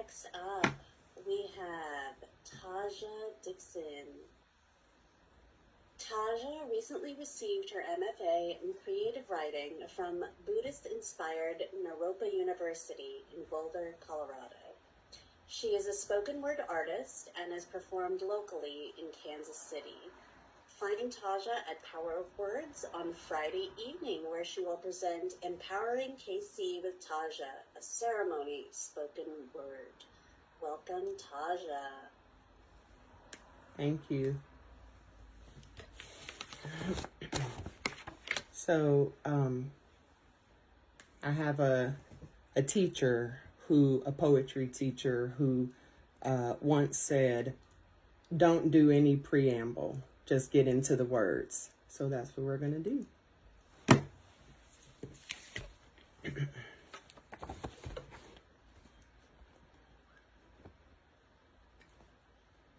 Next up, we have Taja Dixon. Taja recently received her MFA in creative writing from Buddhist-inspired Naropa University in Boulder, Colorado. She is a spoken word artist and has performed locally in Kansas City. Find Taja at Power of Words on Friday evening, where she will present Empowering KC with Taja, a ceremony spoken word. Welcome, Taja. Thank you. So, I have a poetry teacher who once said, don't do any preamble, just get into the words. So that's what we're going to do.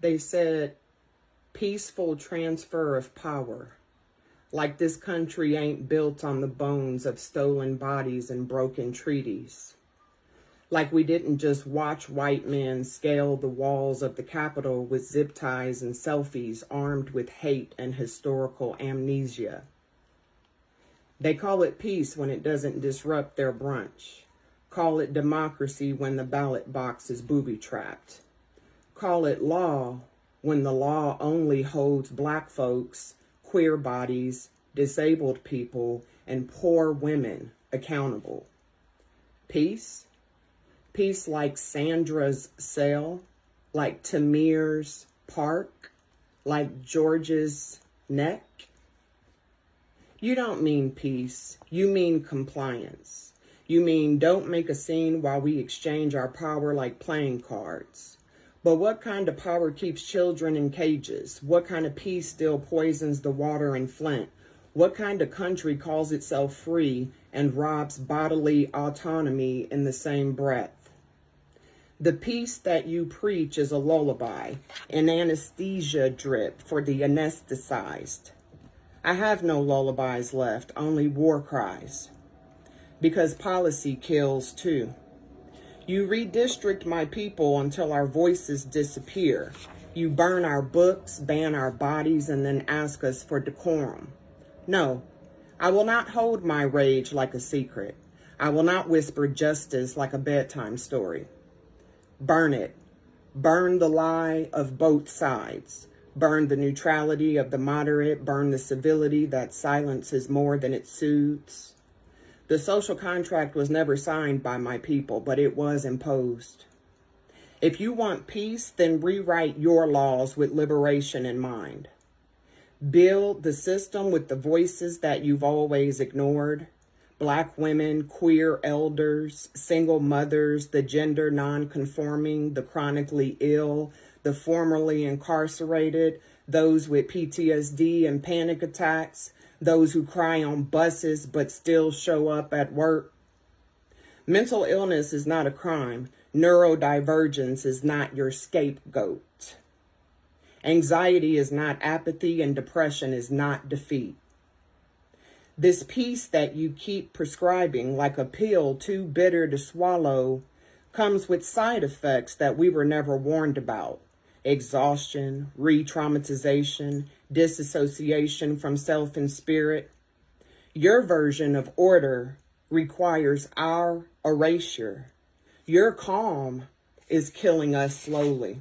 They said, peaceful transfer of power, like this country ain't built on the bones of stolen bodies and broken treaties. Like we didn't just watch white men scale the walls of the Capitol with zip ties and selfies armed with hate and historical amnesia. They call it peace when it doesn't disrupt their brunch. Call it democracy when the ballot box is booby-trapped. Call it law when the law only holds Black folks, queer bodies, disabled people, and poor women accountable. Peace? Peace like Sandra's cell, like Tamir's park, like George's neck? You don't mean peace, you mean compliance. You mean don't make a scene while we exchange our power like playing cards. But what kind of power keeps children in cages? What kind of peace still poisons the water in Flint? What kind of country calls itself free and robs bodily autonomy in the same breath? The peace that you preach is a lullaby, an anesthesia drip for the anesthetized. I have no lullabies left, only war cries. Because policy kills too. You redistrict my people until our voices disappear. You burn our books, ban our bodies, and then ask us for decorum. No, I will not hold my rage like a secret. I will not whisper justice like a bedtime story. Burn it. Burn the lie of both sides. Burn the neutrality of the moderate. Burn the civility that silences more than it soothes. The social contract was never signed by my people, but it was imposed. If you want peace, then rewrite your laws with liberation in mind. Build the system with the voices that you've always ignored. Black women, queer elders, single mothers, the gender non-conforming, the chronically ill, the formerly incarcerated, those with PTSD and panic attacks, those who cry on buses but still show up at work. Mental illness is not a crime. Neurodivergence is not your scapegoat. Anxiety is not apathy, and depression is not defeat. This peace that you keep prescribing like a pill too bitter to swallow comes with side effects that we were never warned about. Exhaustion, re-traumatization, disassociation from self and spirit. Your version of order requires our erasure. Your calm is killing us slowly.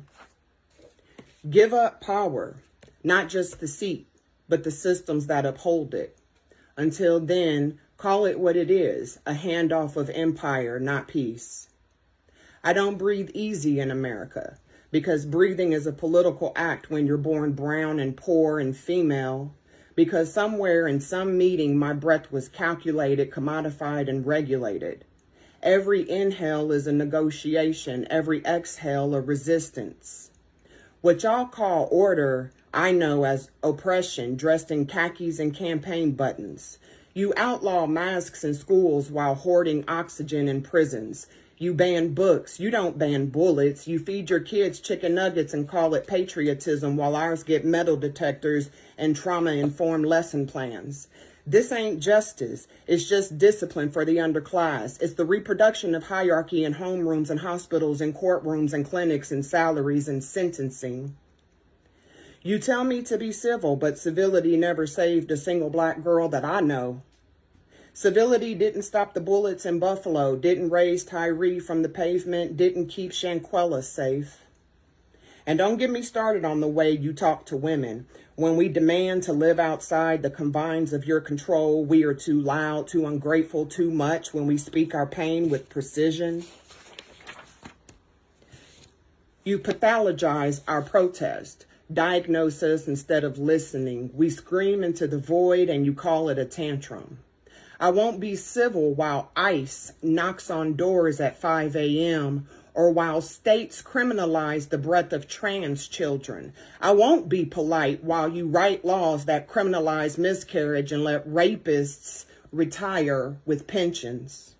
Give up power, not just the seat, but the systems that uphold it. Until then, call it what it is, a handoff of empire, not peace. I don't breathe easy in America, because breathing is a political act when you're born brown and poor and female, because somewhere in some meeting my breath was calculated, commodified, and regulated. Every inhale is a negotiation, every exhale a resistance. What y'all call order, I know as oppression, dressed in khakis and campaign buttons. You outlaw masks in schools while hoarding oxygen in prisons. You ban books. You don't ban bullets. You feed your kids chicken nuggets and call it patriotism while ours get metal detectors and trauma-informed lesson plans. This ain't justice. It's just discipline for the underclass. It's the reproduction of hierarchy in homerooms and hospitals and courtrooms and clinics and salaries and sentencing. You tell me to be civil, but civility never saved a single black girl that I know. Civility didn't stop the bullets in Buffalo, didn't raise Tyree from the pavement, didn't keep Shanquella safe. And don't get me started on the way you talk to women. When we demand to live outside the confines of your control, we are too loud, too ungrateful, too much when we speak our pain with precision. You pathologize our protest, diagnose us instead of listening. We scream into the void and you call it a tantrum. I won't be civil while ICE knocks on doors at 5 a.m. or while states criminalize the breath of trans children. I won't be polite while you write laws that criminalize miscarriage and let rapists retire with pensions.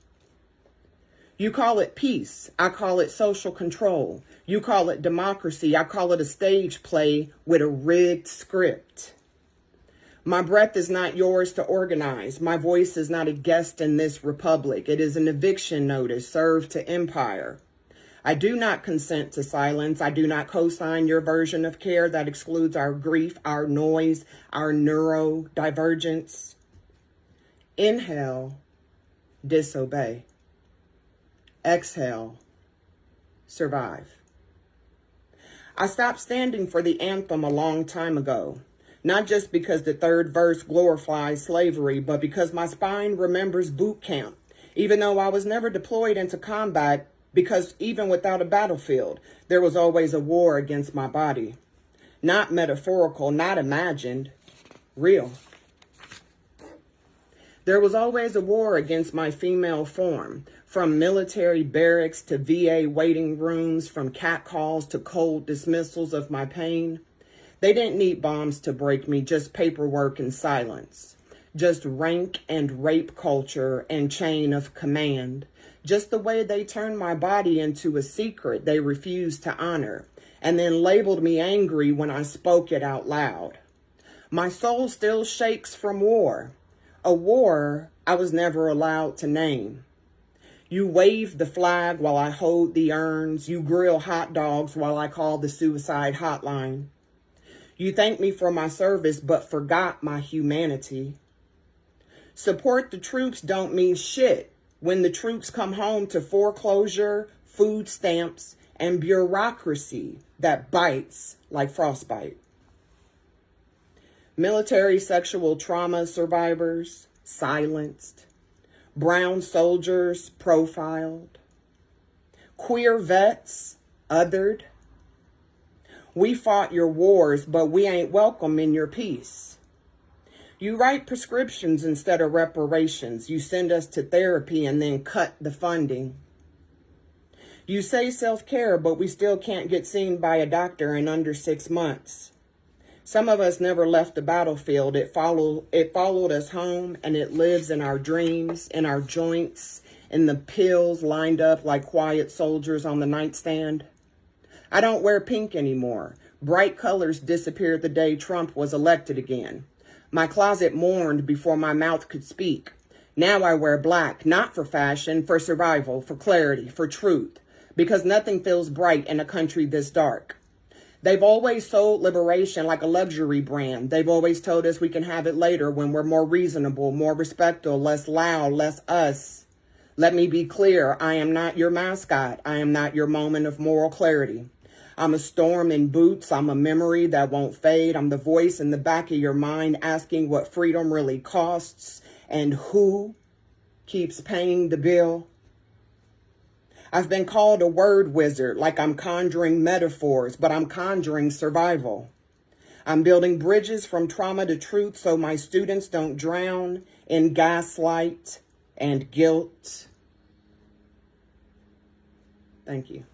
You call it peace. I call it social control. You call it democracy. I call it a stage play with a rigged script. My breath is not yours to organize. My voice is not a guest in this republic. It is an eviction notice served to empire. I do not consent to silence. I do not co-sign your version of care that excludes our grief, our noise, our neurodivergence. Inhale, disobey. Exhale, survive. I stopped standing for the anthem a long time ago. Not just because the third verse glorifies slavery, but because my spine remembers boot camp. Even though I was never deployed into combat, because even without a battlefield, there was always a war against my body. Not metaphorical, not imagined, real. There was always a war against my female form, from military barracks to VA waiting rooms, from catcalls to cold dismissals of my pain. They didn't need bombs to break me, just paperwork and silence. Just rank and rape culture and chain of command. Just the way they turned my body into a secret they refused to honor, and then labeled me angry when I spoke it out loud. My soul still shakes from war, a war I was never allowed to name. You wave the flag while I hold the urns. You grill hot dogs while I call the suicide hotline. You thank me for my service, but forgot my humanity. Support the troops don't mean shit when the troops come home to foreclosure, food stamps, and bureaucracy that bites like frostbite. Military sexual trauma survivors, silenced. Brown soldiers, profiled. Queer vets, othered. We fought your wars, but we ain't welcome in your peace. You write prescriptions instead of reparations. You send us to therapy and then cut the funding. You say self-care, but we still can't get seen by a doctor in under 6 months. Some of us never left the battlefield. It followed us home, and it lives in our dreams, in our joints, in the pills lined up like quiet soldiers on the nightstand. I don't wear pink anymore. Bright colors disappeared the day Trump was elected again. My closet mourned before my mouth could speak. Now I wear black, not for fashion, for survival, for clarity, for truth, because nothing feels bright in a country this dark. They've always sold liberation like a luxury brand. They've always told us we can have it later when we're more reasonable, more respectful, less loud, less us. Let me be clear. I am not your mascot. I am not your moment of moral clarity. I'm a storm in boots. I'm a memory that won't fade. I'm the voice in the back of your mind asking what freedom really costs and who keeps paying the bill. I've been called a word wizard, like I'm conjuring metaphors, but I'm conjuring survival. I'm building bridges from trauma to truth so my students don't drown in gaslight and guilt. Thank you.